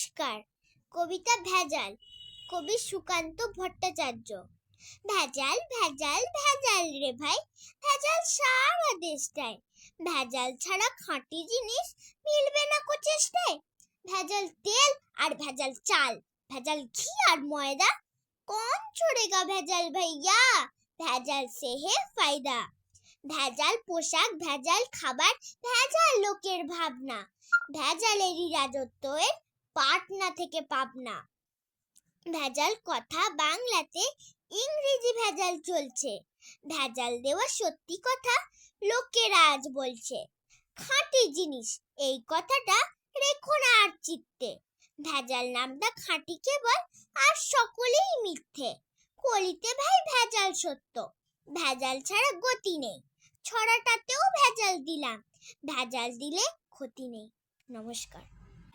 নমস্কার। কবিতা ভেজাল, কবি সুকান্ত ভট্টাচার্য। ভেজাল ভেজাল ভেজাল রে ভাই, ভেজাল সারা দেশটায়। ভেজাল ছাড়া খাঁটি জিনিস মিলবে না কো চেষ্টায়। ভেজাল তেল আর ভেজাল চাল, ভেজাল ঘি আর ময়দা, কौन छोड़ेगा ভেজাল ভাইয়া, ভেজাল সে হে ফায়দা। ভেজাল পোশাক, ভেজাল খাবার, ভেজাল লোকের ভাবনা, ভেজালেরই রাজত্বের পাটনা থেকে পাবনা। ভেজাল কথা বাংলাতে, ইংরেজি ভেজাল চলছে। ভেজাল দেওয়া সত্যি কথা লোকেরা আজ বলছে। খাঁটি জিনিস এই কথাটা রেখো না আর চিত্তে। ভেজাল নামটা খাঁটি কেবল, আর সকলেই মিথ্যে। কলিতে ভাই ভেজাল সত্য, ভেজাল ছাড়া গতি নেই। ছড়াটাতেও ভেজাল দিলাম, ভেজাল দিলে ক্ষতি নেই। নমস্কার।